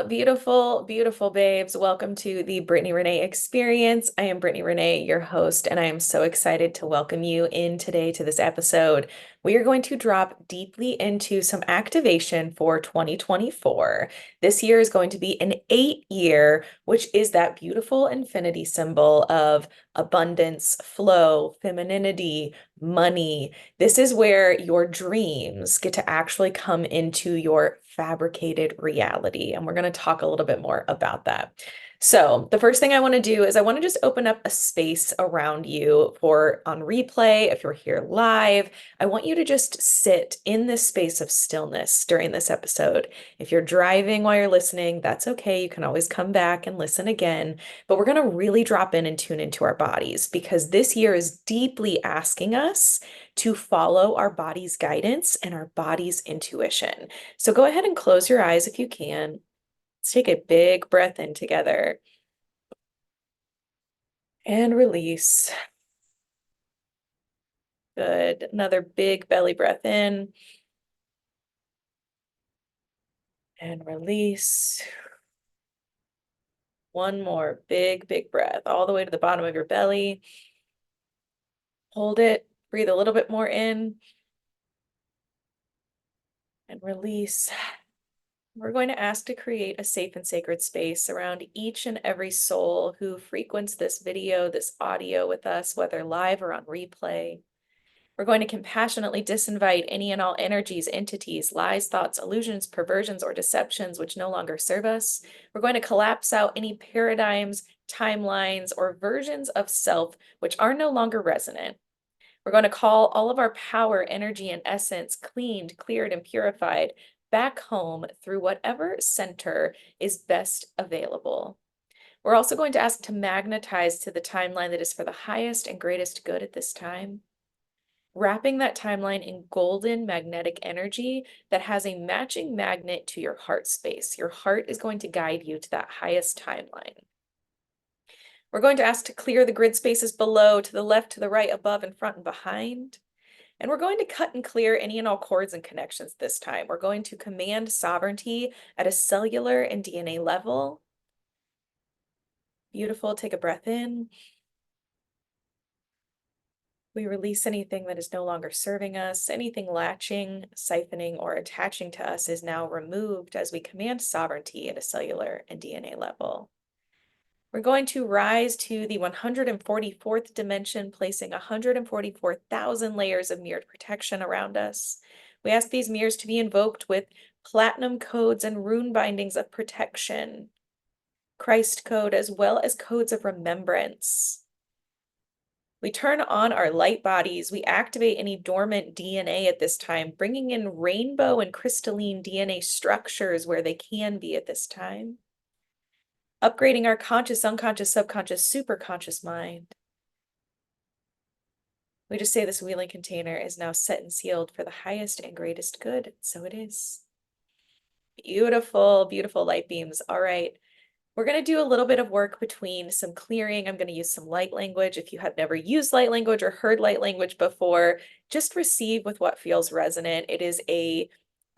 beautiful, beautiful babes. Welcome to the Brittany Renee experience. I am Brittany Renee, your host, and I am so excited to welcome you in today to this episode. We are going to drop deeply into some activation for 2024. This year is going to be an 8 year, which is that beautiful infinity symbol of abundance, flow, femininity, money. This is where your dreams get to actually come into your fabricated reality. And we're going to talk a little bit more about that. So, the first thing I want to do is I want to just open up a space around you for on replay. If you're here live, I want you to just sit in this space of stillness during this episode. If you're driving while you're listening, that's okay. You can always come back and listen again. But we're going to really drop in and tune into our bodies because this year is deeply asking us to follow our body's guidance and our body's intuition. So go ahead and close your eyes if you can. Let's take a big breath in together and release. Good. Another big belly breath in and release. One more big, big breath all the way to the bottom of your belly. Hold it. Breathe a little bit more in and release. We're going to ask to create a safe and sacred space around each and every soul who frequents this video, this audio with us, whether live or on replay. We're going to compassionately disinvite any and all energies, entities, lies, thoughts, illusions, perversions, or deceptions which no longer serve us. We're going to collapse out any paradigms, timelines, or versions of self which are no longer resonant. We're going to call all of our power, energy, and essence cleaned, cleared, and purified back home through whatever center is best available. We're also going to ask to magnetize to the timeline that is for the highest and greatest good at this time, wrapping that timeline in golden magnetic energy that has a matching magnet to your heart space. Your heart is going to guide you to that highest timeline. We're going to ask to clear the grid spaces below, to the left, to the right, above, in front, and behind. And we're going to cut and clear any and all cords and connections this time. We're going to command sovereignty at a cellular and DNA level. Beautiful. Take a breath in. We release anything that is no longer serving us. Anything latching, siphoning, or attaching to us is now removed as we command sovereignty at a cellular and DNA level. We're going to rise to the 144th dimension, placing 144,000 layers of mirrored protection around us. We ask these mirrors to be invoked with platinum codes and rune bindings of protection, Christ code, as well as codes of remembrance. We turn on our light bodies. We activate any dormant DNA at this time, bringing in rainbow and crystalline DNA structures where they can be at this time. Upgrading our conscious, unconscious, subconscious, superconscious mind. We just say this wheeling container is now set and sealed for the highest and greatest good. So it is. Beautiful, beautiful light beams. All right. We're going to do a little bit of work between some clearing. I'm going to use some light language. If you have never used light language or heard light language before, just receive with what feels resonant. It is a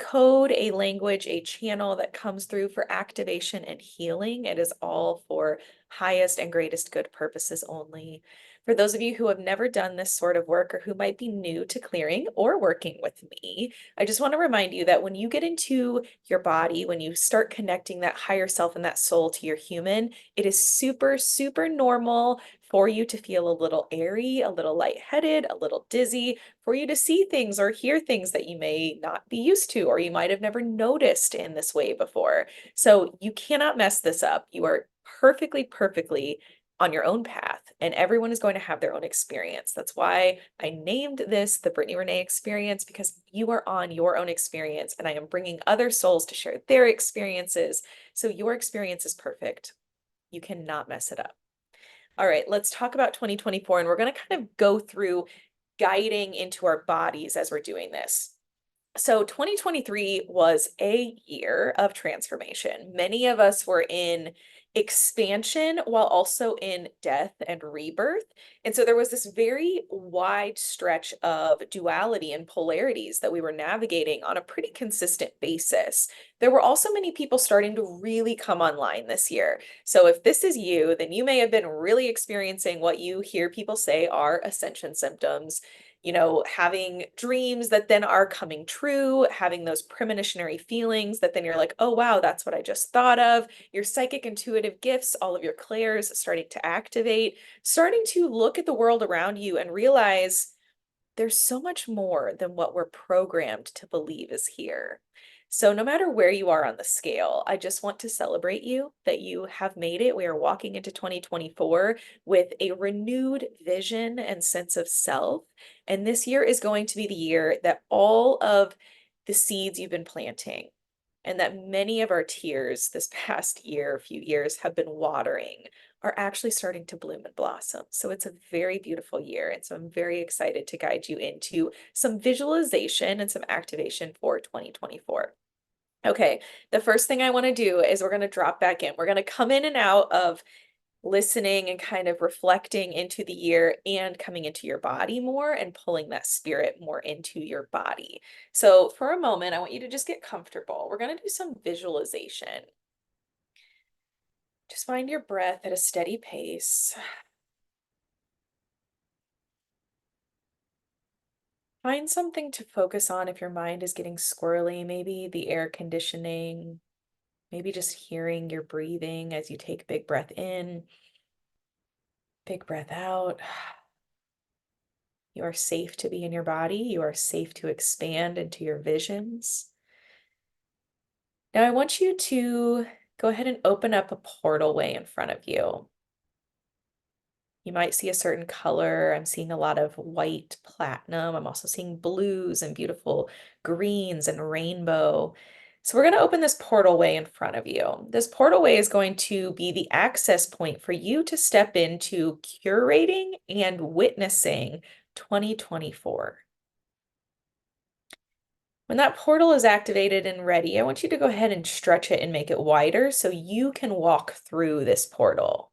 code, a language, a channel that comes through for activation and healing. It is all for highest and greatest good purposes only. For those of you who have never done this sort of work or who might be new to clearing or working with me, I just want to remind you that when you get into your body, when you start connecting that higher self and that soul to your human, it is super, super normal for you to feel a little airy, a little lightheaded, a little dizzy, for you to see things or hear things that you may not be used to, or you might have never noticed in this way before. So you cannot mess this up. You are perfectly, perfectly on your own path, and everyone is going to have their own experience. That's why I named this the Brittany Renee experience, because you are on your own experience, and I am bringing other souls to share their experiences. So your experience is perfect. You cannot mess it up. All right, let's talk about 2024, and we're going to kind of go through guiding into our bodies as we're doing this. So 2023 was a year of transformation. Many of us were in expansion while also in death and rebirth. And so there was this very wide stretch of duality and polarities that we were navigating on a pretty consistent basis. There were also many people starting to really come online this year. So if this is you, then you may have been really experiencing what you hear people say are ascension symptoms. Having dreams that then are coming true, having those premonitionary feelings that then you're like, oh, wow, that's what I just thought of. Your psychic intuitive gifts, all of your clairs starting to activate, starting to look at the world around you and realize there's so much more than what we're programmed to believe is here. So, no matter where you are on the scale, I just want to celebrate you that you have made it. We are walking into 2024 with a renewed vision and sense of self. And this year is going to be the year that all of the seeds you've been planting and that many of our tears this past year, few years, have been watering are actually starting to bloom and blossom. So it's a very beautiful year. And so I'm very excited to guide you into some visualization and some activation for 2024. Okay, the first thing I want to do is we're going to drop back in. We're going to come in and out of listening and kind of reflecting into the year and coming into your body more and pulling that spirit more into your body. So for a moment, I want you to just get comfortable. We're going to do some visualization. Just find your breath at a steady pace. Find something to focus on if your mind is getting squirrely, maybe the air conditioning, maybe just hearing your breathing as you take a big breath in, big breath out. You are safe to be in your body. You are safe to expand into your visions. Now, I want you to go ahead and open up a portal way in front of you. You might see a certain color. I'm seeing a lot of white platinum. I'm also seeing blues and beautiful greens and rainbow. So we're going to open this portal way in front of you. This portal way is going to be the access point for you to step into curating and witnessing 2024. When that portal is activated and ready, I want you to go ahead and stretch it and make it wider so you can walk through this portal.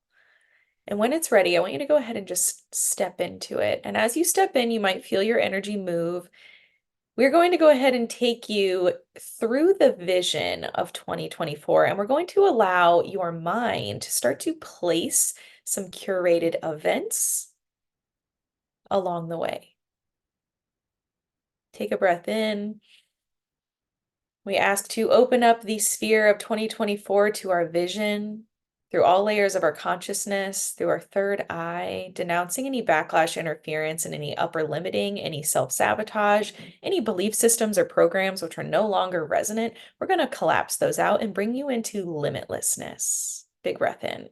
And when it's ready, I want you to go ahead and just step into it. And as you step in, you might feel your energy move. We're going to go ahead and take you through the vision of 2024, and we're going to allow your mind to start to place some curated events along the way. Take a breath in. We ask to open up the sphere of 2024 to our vision through all layers of our consciousness, through our third eye, denouncing any backlash, interference, and any upper limiting, any self-sabotage, any belief systems or programs which are no longer resonant. We're going to collapse those out and bring you into limitlessness. Big breath in.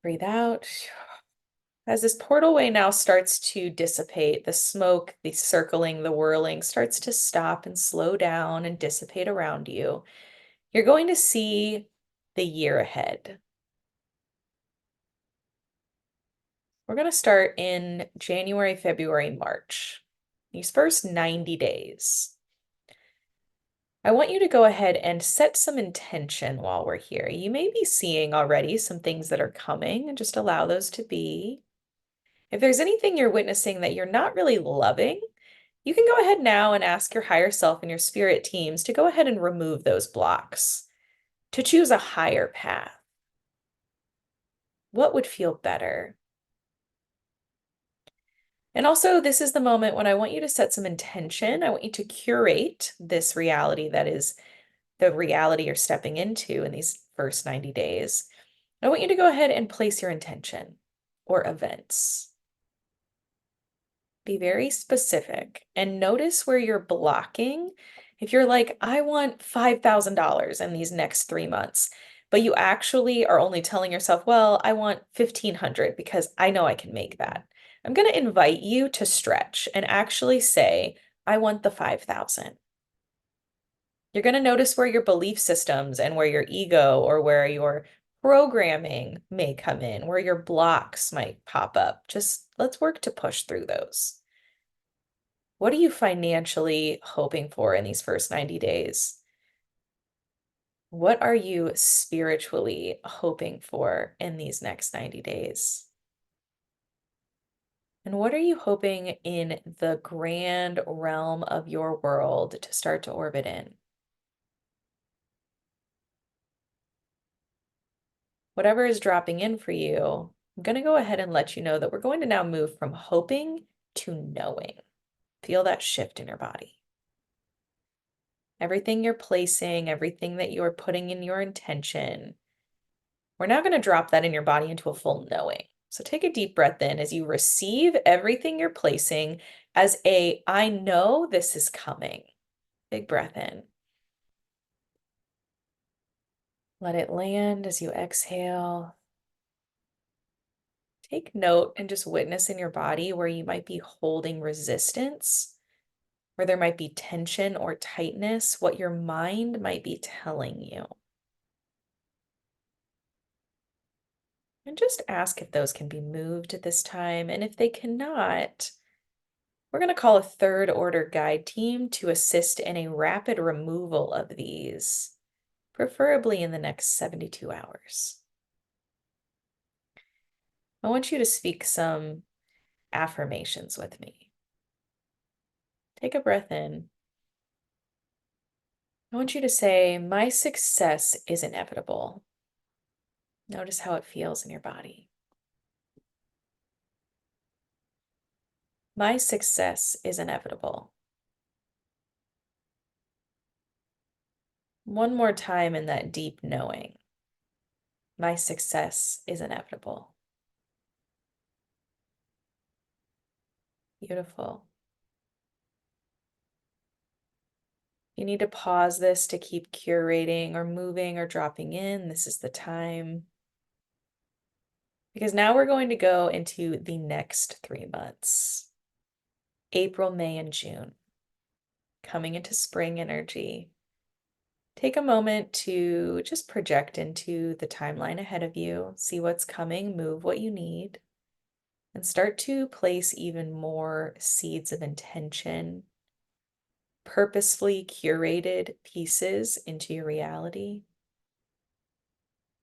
Breathe out. As this portal way now starts to dissipate, the smoke, the circling, the whirling starts to stop and slow down and dissipate around you. You're going to see the year ahead. We're going to start in January, February, March. These first 90 days. I want you to go ahead and set some intention while we're here. You may be seeing already some things that are coming, and just allow those to be. If there's anything you're witnessing that you're not really loving, you can go ahead now and ask your higher self and your spirit teams to go ahead and remove those blocks, to choose a higher path. What would feel better? And also, this is the moment when I want you to set some intention. I want you to curate this reality that is the reality you're stepping into in these first 90 days. I want you to go ahead and place your intention or events. Be very specific and notice where you're blocking. If you're like, I want $5,000 in these next 3 months, but you actually are only telling yourself, well, I want 1,500 because I know I can make that. I'm going to invite you to stretch and actually say, I want the 5,000. You're going to notice where your belief systems and where your ego or where your programming may come in, where your blocks might pop up. Just let's work to push through those. What are you financially hoping for in these first 90 days? What are you spiritually hoping for in these next 90 days? And what are you hoping in the grand realm of your world to start to orbit in? Whatever is dropping in for you, I'm going to go ahead and let you know that we're going to now move from hoping to knowing. Feel that shift in your body. Everything you're placing, everything that you're putting in your intention, we're now going to drop that in your body into a full knowing. So take a deep breath in as you receive everything you're placing as a, I know this is coming. Big breath in. Let it land as you exhale. Take note and just witness in your body where you might be holding resistance, where there might be tension or tightness, what your mind might be telling you. And just ask if those can be moved at this time. And if they cannot, we're going to call a third order guide team to assist in a rapid removal of these, preferably in the next 72 hours. I want you to speak some affirmations with me. Take a breath in. I want you to say, my success is inevitable. Notice how it feels in your body. My success is inevitable. One more time in that deep knowing. My success is inevitable. Beautiful. You need to pause this to keep curating or moving or dropping in. This is the time. Because now we're going to go into the next 3 months. April, May, and June. Coming into spring energy. Take a moment to just project into the timeline ahead of you, see what's coming, move what you need, and start to place even more seeds of intention, purposefully curated pieces into your reality,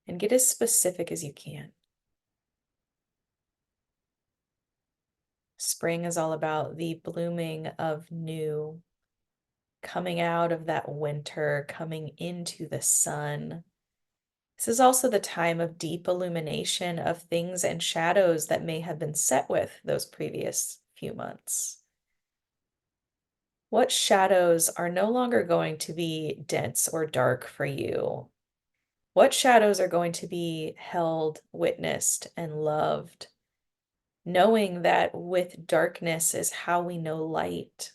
and get as specific as you can. Spring is all about the blooming of new, coming out of that winter, coming into the sun. This is also the time of deep illumination of things and shadows that may have been set with those previous few months. What shadows are no longer going to be dense or dark for you? What shadows are going to be held, witnessed, and loved? Knowing that with darkness is how we know light.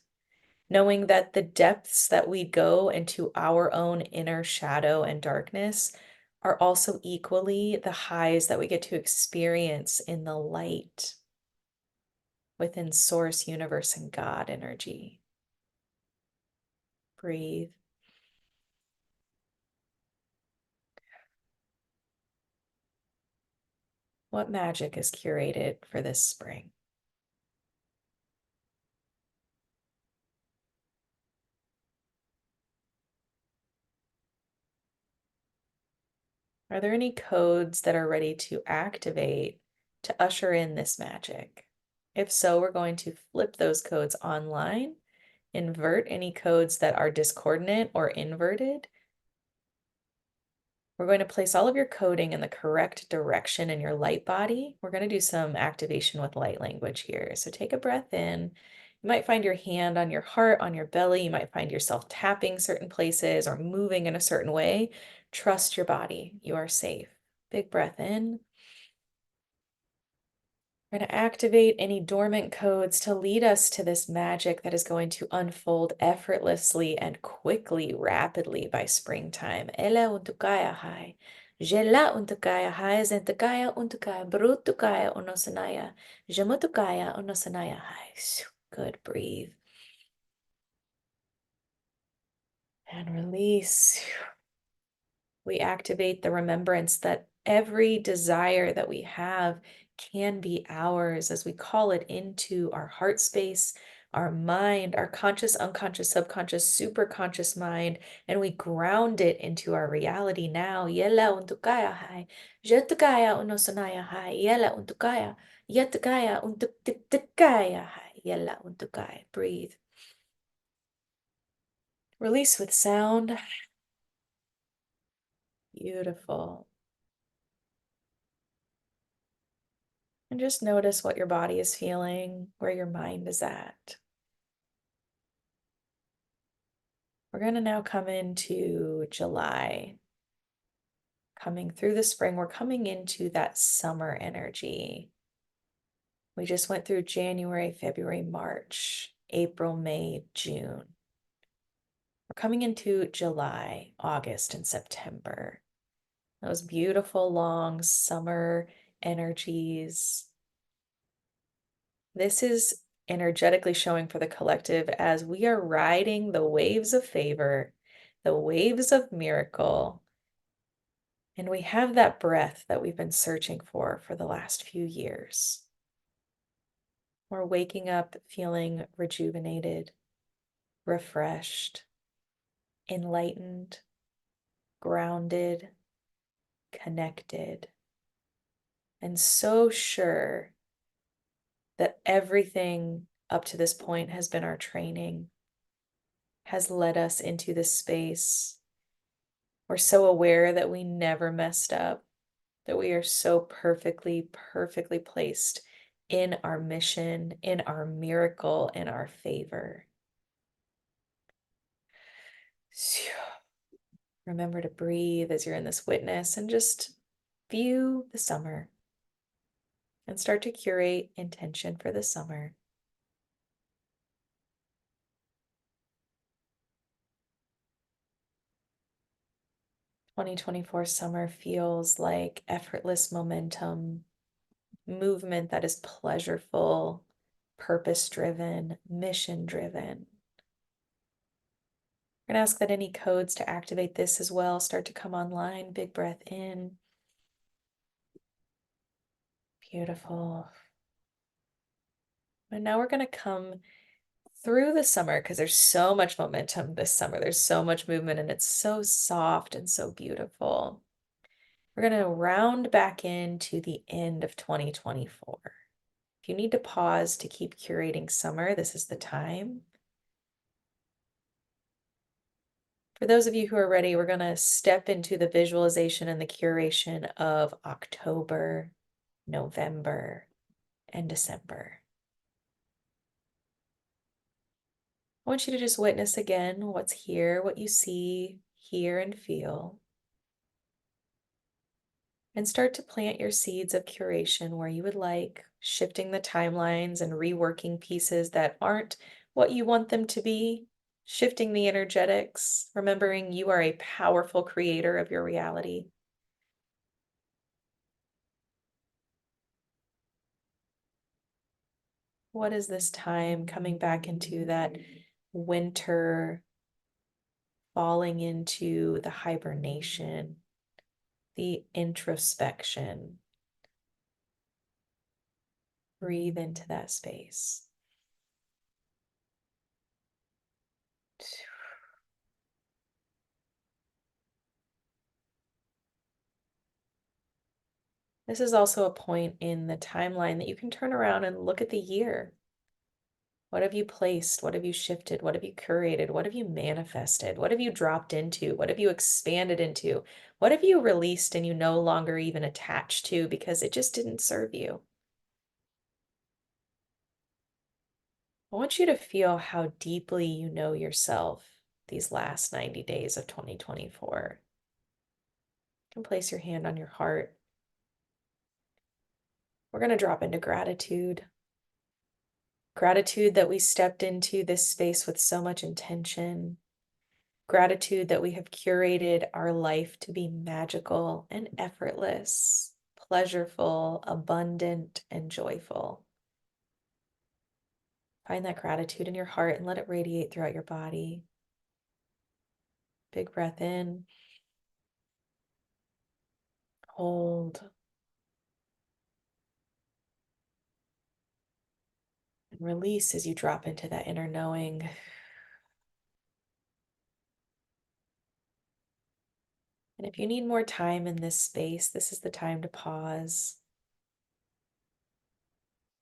Knowing that the depths that we go into our own inner shadow and darkness are also equally the highs that we get to experience in the light within Source, Universe, and God energy. Breathe. What magic is curated for this spring? Are there any codes that are ready to activate to usher in this magic? If so, we're going to flip those codes online, invert any codes that are discordant or inverted. We're going to place all of your coding in the correct direction in your light body. We're going to do some activation with light language here. So take a breath in. You might find your hand on your heart, on your belly. You might find yourself tapping certain places or moving in a certain way. Trust your body. You are safe. Big breath in. We're going to activate any dormant codes to lead us to this magic that is going to unfold effortlessly and quickly, rapidly by springtime. Ela untukaya hai. Jela untukaya hai, zentukaya untukaya, brutukaya onosanaya, jamutukaya onosanaya hai. Good, breathe. And release. We activate the remembrance that every desire that we have can be ours as we call it into our heart space, our mind, our conscious, unconscious, subconscious, super conscious mind, and we ground it into our reality now. Yela untuk kaya hai, jet kaya uno sanaya hai, yela untuk kaya, yet kaya untuk tip kaya hai, yela untuk kaya. Breathe. Release with sound. Beautiful. And just notice what your body is feeling, where your mind is at. We're going to now come into July. Coming through the spring, we're coming into that summer energy. We just went through January, February, March, April, May, June. We're coming into July, August, and September. Those beautiful, long summer energies. This is energetically showing for the collective as we are riding the waves of favor, the waves of miracle. And we have that breath that we've been searching for the last few years. We're waking up feeling rejuvenated, refreshed, enlightened, grounded, connected, and so sure that everything up to this point has been our training, has led us into this space. We're so aware that we never messed up, that we are so perfectly, perfectly placed in our mission, in our miracle, in our favor. Remember to breathe as you're in this witness and just view the summer and start to curate intention for the summer. 2024 summer feels like effortless momentum, movement that is pleasureful, purpose-driven, mission-driven. We're going to ask that any codes to activate this as well start to come online. Big breath in. Beautiful. And now we're going to come through the summer because there's so much momentum this summer. There's so much movement and it's so soft and so beautiful. We're going to round back into the end of 2024. If you need to pause to keep curating summer, this is the time. For those of you who are ready, we're going to step into the visualization and the curation of October, November, and December. I want you to just witness again what's here, what you see, hear, and feel. And start to plant your seeds of curation where you would like, shifting the timelines and reworking pieces that aren't what you want them to be, shifting the energetics, remembering you are a powerful creator of your reality. What is this time coming back into that winter, falling into the hibernation, the introspection? Breathe into that space. This is also a point in the timeline that you can turn around and look at the year. What have you placed? What have you shifted? What have you curated? What have you manifested? What have you dropped into? What have you expanded into? What have you released and you no longer even attached to because it just didn't serve you? I want you to feel how deeply you know yourself these last 90 days of 2024. You can place your hand on your heart. We're going to drop into gratitude. Gratitude that we stepped into this space with so much intention. Gratitude that we have curated our life to be magical and effortless, pleasureful, abundant, and joyful. Find that gratitude in your heart and let it radiate throughout your body. Big breath in. Hold. Release as you drop into that inner knowing. And if you need more time in this space, this is the time to pause.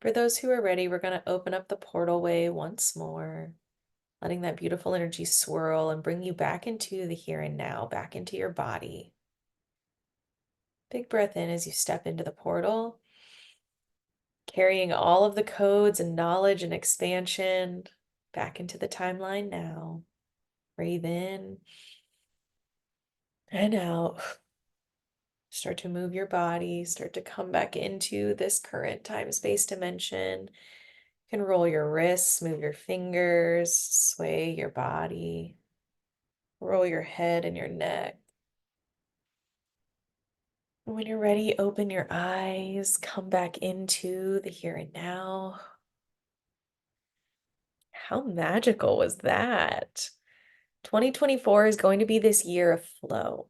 For those who are ready, we're going to open up the portal way once more, letting that beautiful energy swirl and bring you back into the here and now, back into your body. Big breath in as you step into the portal, carrying all of the codes and knowledge and expansion back into the timeline now. Breathe in and out. Start to move your body, start to come back into this current time-space dimension. You can roll your wrists, move your fingers, sway your body, roll your head and your neck. When you're ready, open your eyes, come back into the here and now. How magical was that? 2024 is going to be this year of flow.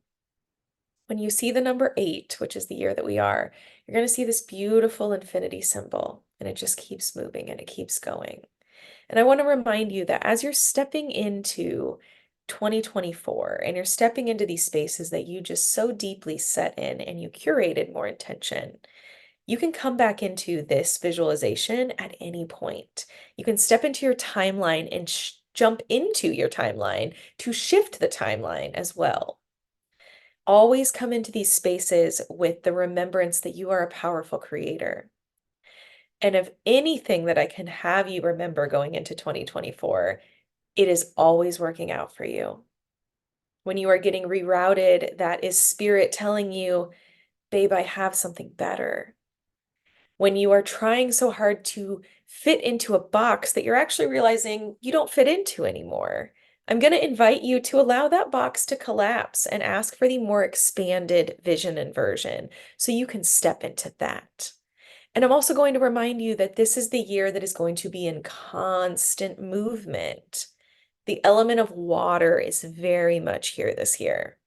When you see the number 8, which is the year that we are, you're going to see this beautiful infinity symbol, and it just keeps moving and it keeps going. And I want to remind you that as you're stepping into 2024 and you're stepping into these spaces that you just so deeply set in and you curated more intention, you can come back into this visualization at any point. You can step into your timeline and jump into your timeline to shift the timeline as well. Always come into these spaces with the remembrance that you are a powerful creator. And if anything that I can have you remember going into 2024, it is always working out for you. When you are getting rerouted, that is spirit telling you, babe, I have something better. When you are trying so hard to fit into a box that you're actually realizing you don't fit into anymore, I'm going to invite you to allow that box to collapse and ask for the more expanded vision and version so you can step into that. And I'm also going to remind you that this is the year that is going to be in constant movement. The element of water is very much here this year.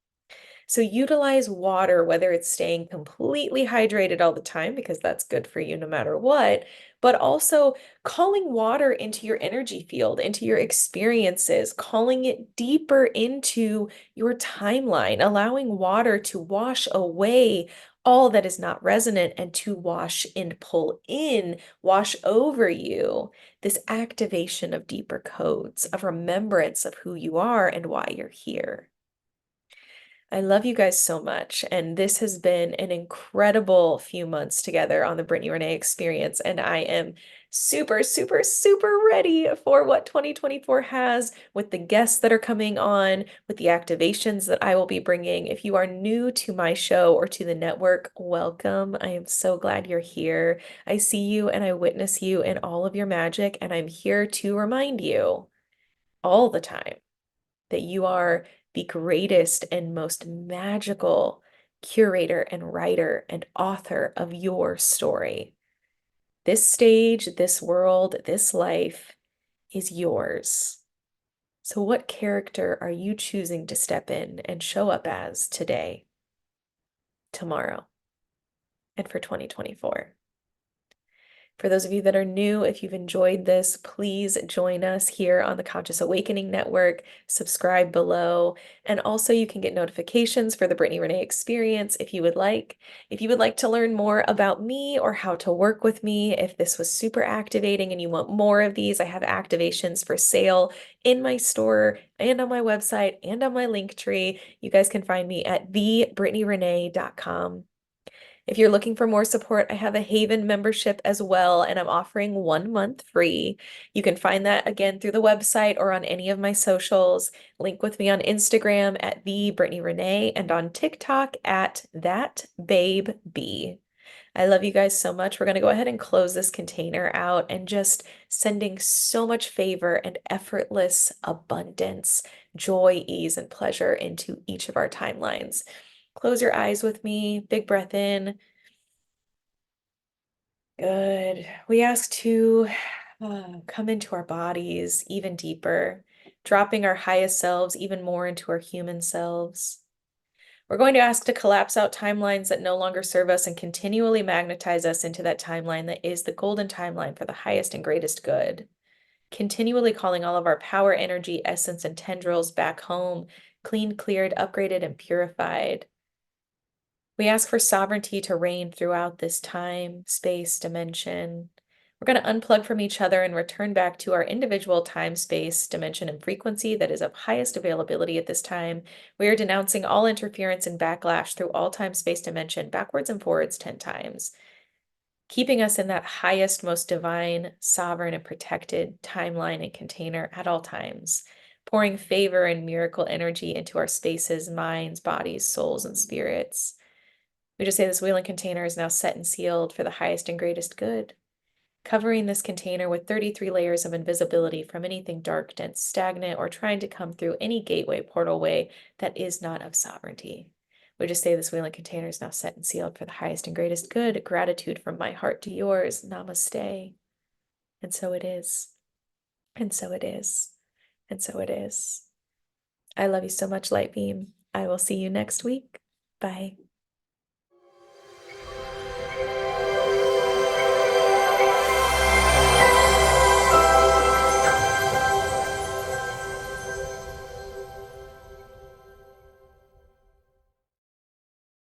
So utilize water, whether it's staying completely hydrated all the time, because that's good for you no matter what, but also calling water into your energy field, into your experiences, calling it deeper into your timeline, allowing water to wash away all that is not resonant and to wash and pull in, wash over you, this activation of deeper codes, of remembrance of who you are and why you're here. I love you guys so much. And this has been an incredible few months together on the Brittany Renee experience. And I am super, super, super ready for what 2024 has with the guests that are coming on, with the activations that I will be bringing. If you are new to my show or to the network, welcome. I am so glad you're here. I see you and I witness you in all of your magic. And I'm here to remind you all the time that you are the greatest and most magical curator and writer and author of your story. This stage, this world, this life is yours. So, what character are you choosing to step in and show up as today, tomorrow, and for 2024? For those of you that are new, if you've enjoyed this, please join us here on the Conscious Awakening Network. Subscribe below. And also you can get notifications for the Brittany Renee experience if you would like. If you would like to learn more about me or how to work with me, if this was super activating and you want more of these, I have activations for sale in my store and on my website and on my link tree. You guys can find me at thebrittanyrenee.com. If you're looking for more support, I have a Haven membership as well, and I'm offering 1 month free. You can find that again through the website or on any of my socials. Link with me on Instagram at the Brittany Renee and on TikTok at thatbabeb. I love you guys so much. We're going to go ahead and close this container out and just sending so much favor and effortless abundance, joy, ease, and pleasure into each of our timelines. Close your eyes with me. Big breath in. Good. We ask to come into our bodies even deeper, dropping our highest selves even more into our human selves. We're going to ask to collapse out timelines that no longer serve us and continually magnetize us into that timeline that is the golden timeline for the highest and greatest good. Continually calling all of our power, energy, essence, and tendrils back home, clean, cleared, upgraded, and purified. We ask for sovereignty to reign throughout this time, space, dimension. We're going to unplug from each other and return back to our individual time, space, dimension, and frequency that is of highest availability at this time. We are denouncing all interference and backlash through all time, space, dimension, backwards and forwards 10 times, keeping us in that highest, most divine, sovereign, and protected timeline and container at all times, pouring favor and miracle energy into our spaces, minds, bodies, souls, and spirits. We just say this wheel and container is now set and sealed for the highest and greatest good, covering this container with 33 layers of invisibility from anything dark, dense, stagnant, or trying to come through any gateway, portal way that is not of sovereignty. We just say this wheel and container is now set and sealed for the highest and greatest good. Gratitude from my heart to yours. Namaste. And so it is. And so it is. And so it is. I love you so much, Light Beam. I will see you next week. Bye.